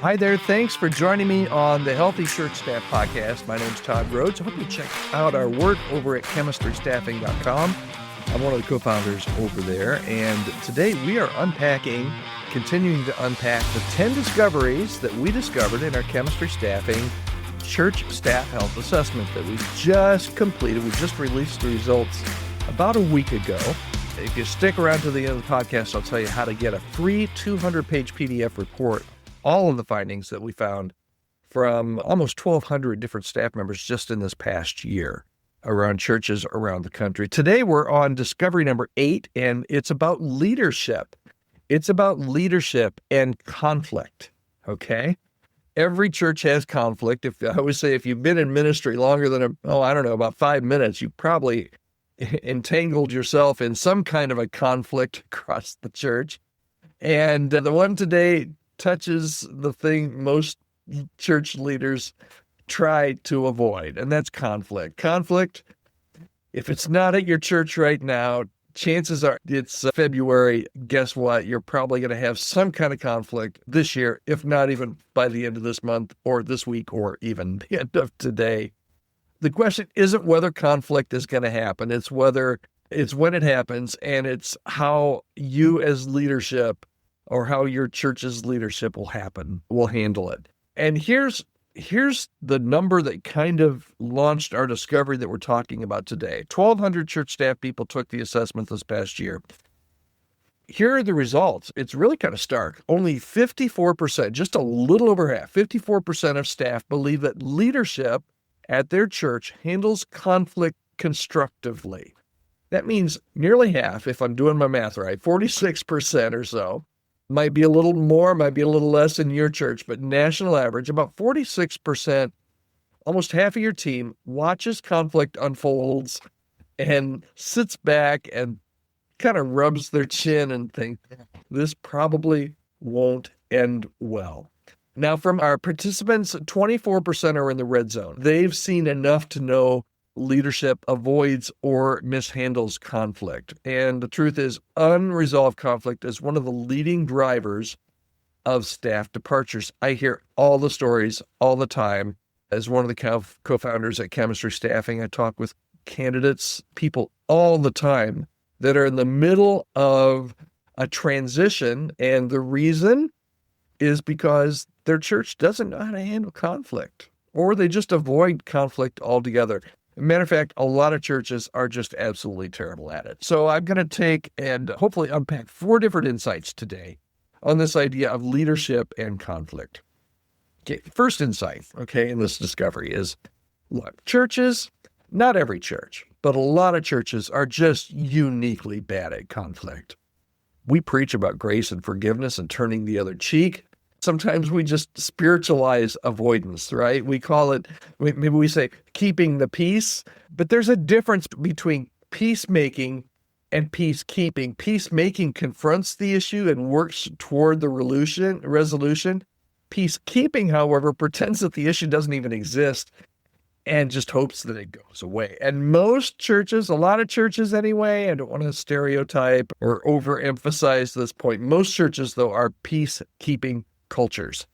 Hi there. Thanks for joining me on the Healthy Church Staff Podcast. My name's Todd Rhoades. I hope you check out our work over at chemistrystaffing.com. I'm one of the co-founders over there. And today we are continuing to unpack the 10 discoveries that we discovered in our chemistry staffing church staff health assessment that we just completed. We just released the results about a week ago. If you stick around to the end of the podcast, I'll tell you how to get a free 200-page PDF report, all of the findings that we found from almost 1,200 different staff members just in this past year around churches around the country. Today, we're on discovery number 8, and it's about leadership. It's about leadership and conflict, okay? Every church has conflict. I always say if you've been in ministry longer than, about 5 minutes, you probably entangled yourself in some kind of a conflict across the church. And the one today touches the thing most church leaders try to avoid, and that's conflict. Conflict, if it's not at your church right now, chances are it's February. Guess what? You're probably going to have some kind of conflict this year, if not even by the end of this month or this week or even the end of today. The question isn't whether conflict is going to happen. It's when it happens, and it's how you as leadership or how your church's leadership will handle it. And here's the number that kind of launched our discovery that we're talking about today. 1,200 church staff people took the assessment this past year. Here are the results. It's really kind of stark. Only 54%, just a little over half, 54% of staff believe that leadership at their church handles conflict constructively. That means nearly half, if I'm doing my math right, 46% or so. Might be a little more, might be a little less in your church, but national average, about 46%, almost half of your team watches conflict unfolds and sits back and kind of rubs their chin and thinks, this probably won't end well. Now, from our participants, 24% are in the red zone. They've seen enough to know leadership avoids or mishandles conflict. And the truth is, unresolved conflict is one of the leading drivers of staff departures. I hear all the stories all the time. As one of the co-founders at Chemistry Staffing, I talk with candidates, people all the time that are in the middle of a transition. And the reason is because their church doesn't know how to handle conflict, or they just avoid conflict altogether. Matter of fact, a lot of churches are just absolutely terrible at it. So I'm going to take and hopefully unpack 4 different insights today on this idea of leadership and conflict. Okay, first insight, in this discovery is, look, churches, not every church, but a lot of churches are just uniquely bad at conflict. We preach about grace and forgiveness and turning the other cheek. Sometimes we just spiritualize avoidance, right? We call it, maybe we say keeping the peace, but there's a difference between peacemaking and peacekeeping. Peacemaking confronts the issue and works toward the resolution. Peacekeeping, however, pretends that the issue doesn't even exist and just hopes that it goes away. And most churches, a lot of churches anyway, I don't want to stereotype or overemphasize this point. Most churches, though, are peacekeeping cultures,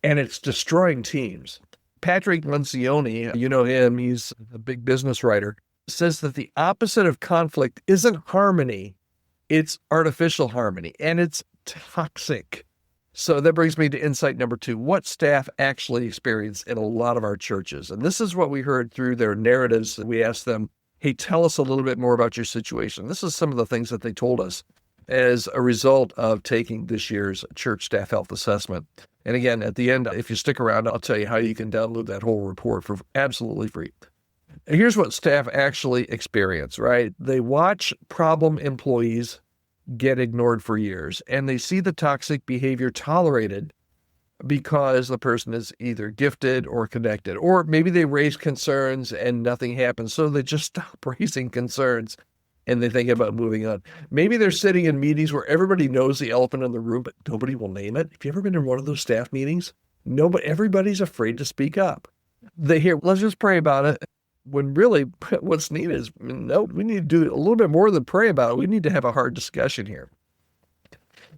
and it's destroying teams. Patrick Lencioni, you know him, he's a big business writer, says that the opposite of conflict isn't harmony, it's artificial harmony, and it's toxic. So that brings me to insight number 2, what staff actually experience in a lot of our churches. And this is what we heard through their narratives. We asked them, hey, tell us a little bit more about your situation. This is some of the things that they told us as a result of taking this year's church staff health assessment. And again, at the end, if you stick around, I'll tell you how you can download that whole report for absolutely free. Here's what staff actually experience, right? They watch problem employees get ignored for years, and they see the toxic behavior tolerated because the person is either gifted or connected, or maybe they raise concerns and nothing happens, so they just stop raising concerns and they think about moving on. Maybe they're sitting in meetings where everybody knows the elephant in the room, but nobody will name it. Have you ever been in one of those staff meetings? Everybody's afraid to speak up. They hear, let's just pray about it. When really what's needed is, no, we need to do a little bit more than pray about it. We need to have a hard discussion here.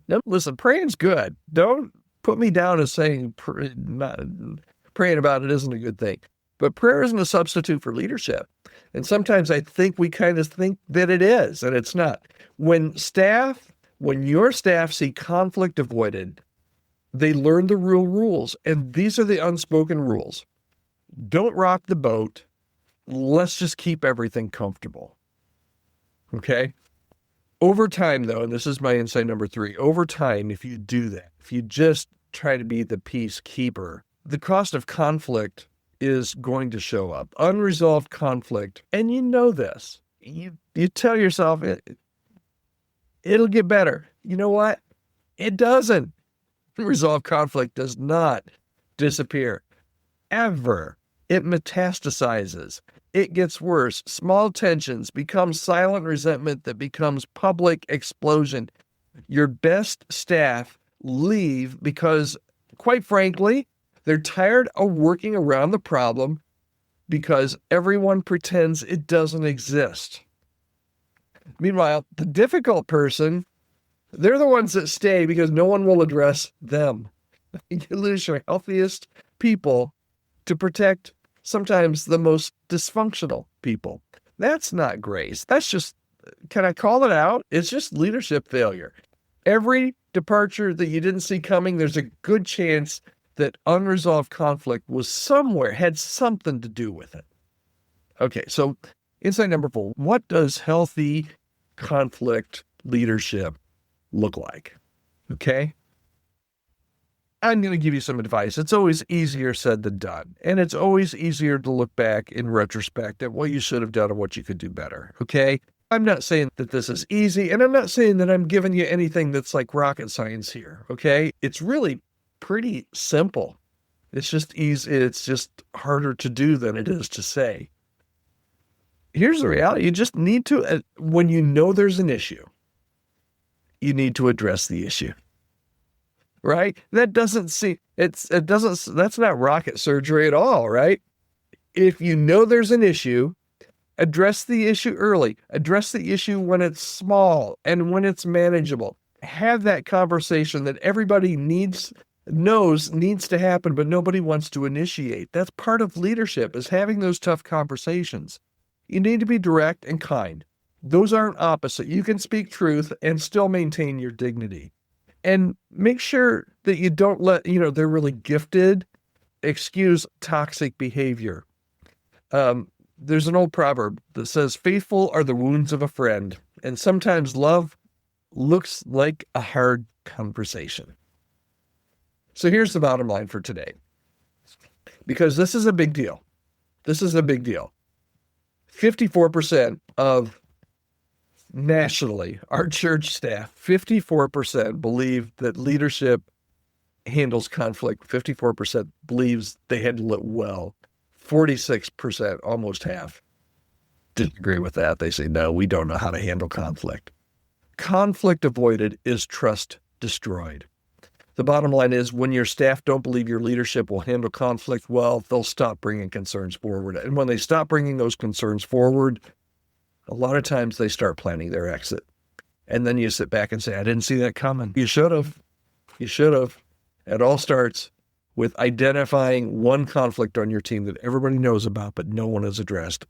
Now, listen, praying's good. Don't put me down as saying praying about it isn't a good thing. But prayer isn't a substitute for leadership. And sometimes I think we kind of think that it is, and it's not. When your staff see conflict avoided, they learn the real rules. And these are the unspoken rules. Don't rock the boat. Let's just keep everything comfortable. Okay? Over time, though, and this is my insight number 3, over time, if you do that, if you just try to be the peacekeeper, the cost of conflict is going to show up. Unresolved conflict, and you know this. You tell yourself it'll get better. You know what? It doesn't. Unresolved conflict does not disappear. Ever. It metastasizes. It gets worse. Small tensions become silent resentment that becomes public explosion. Your best staff leave because, quite frankly, they're tired of working around the problem because everyone pretends it doesn't exist. Meanwhile, the difficult person, they're the ones that stay because no one will address them. You lose your healthiest people to protect sometimes the most dysfunctional people. That's not grace. That's just, can I call it out? It's just leadership failure. Every departure that you didn't see coming, there's a good chance that unresolved conflict was somewhere, had something to do with it. Okay, so insight number 4, what does healthy conflict leadership look like? Okay? I'm going to give you some advice. It's always easier said than done. And it's always easier to look back in retrospect at what you should have done and what you could do better. Okay? I'm not saying that this is easy, and I'm not saying that I'm giving you anything that's like rocket science here. Okay? It's really pretty simple. It's just easy. It's just harder to do than it is to say. Here's the reality. You just need to, when you know there's an issue, you need to address the issue. Right? That's not rocket surgery at all, right? If you know there's an issue, address the issue early. Address the issue when it's small and when it's manageable. Have that conversation that everybody knows needs to happen, but nobody wants to initiate. That's part of leadership, is having those tough conversations. You need to be direct and kind. Those aren't opposite. You can speak truth and still maintain your dignity. And make sure that you don't let, they're really gifted, excuse toxic behavior. There's an old proverb that says, faithful are the wounds of a friend. And sometimes love looks like a hard conversation. So here's the bottom line for today. Because this is a big deal. 54% of nationally, our church staff, 54% believe that leadership handles conflict. 54% believes they handle it well. 46%, almost half, didn't agree with that. They say, no, we don't know how to handle conflict. Conflict avoided is trust destroyed. The bottom line is, when your staff don't believe your leadership will handle conflict well, they'll stop bringing concerns forward. And when they stop bringing those concerns forward, a lot of times they start planning their exit. And then you sit back and say, I didn't see that coming. You should have. It all starts with identifying one conflict on your team that everybody knows about, but no one has addressed.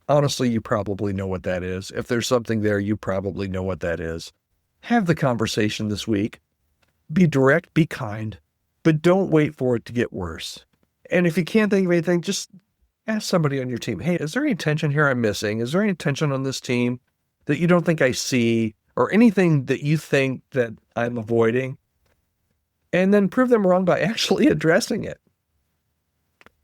Honestly, you probably know what that is. If there's something there, you probably know what that is. Have the conversation this week. Be direct, be kind, but don't wait for it to get worse. And if you can't think of anything, just ask somebody on your team, hey, is there any tension here I'm missing? Is there any tension on this team that you don't think I see, or anything that you think that I'm avoiding? And then prove them wrong by actually addressing it.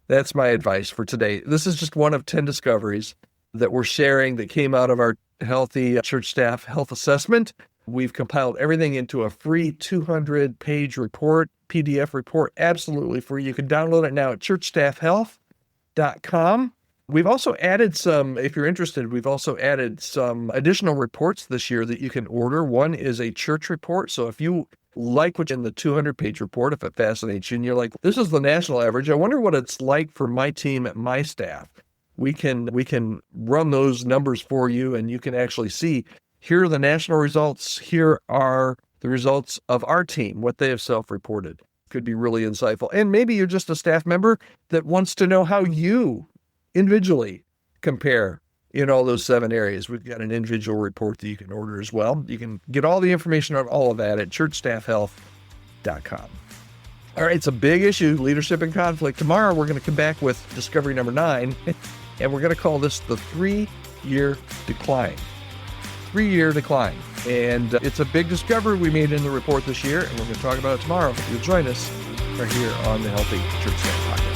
That's my advice for today. This is just one of 10 discoveries that we're sharing that came out of our Healthy Church Staff Health Assessment. We've compiled everything into a free 200-page report, PDF report, absolutely free. You can download it now at churchstaffhealth.com. We've also added some, if you're interested, we've also added some additional reports this year that you can order. One is a church report. So if you like what's in the 200-page report, if it fascinates you and you're like, this is the national average, I wonder what it's like for my team at my staff. We can run those numbers for you, and you can actually see, here are the national results. Here are the results of our team, what they have self-reported. Could be really insightful. And maybe you're just a staff member that wants to know how you individually compare in all those 7 areas. We've got an individual report that you can order as well. You can get all the information on all of that at churchstaffhealth.com. All right, it's a big issue, leadership and conflict. Tomorrow, we're going to come back with discovery number 9, and we're going to call this the 3-year decline. 3-year decline. And it's a big discovery we made in the report this year, and we're going to talk about it tomorrow. You'll join us right here on the Healthy Church Staff Podcast.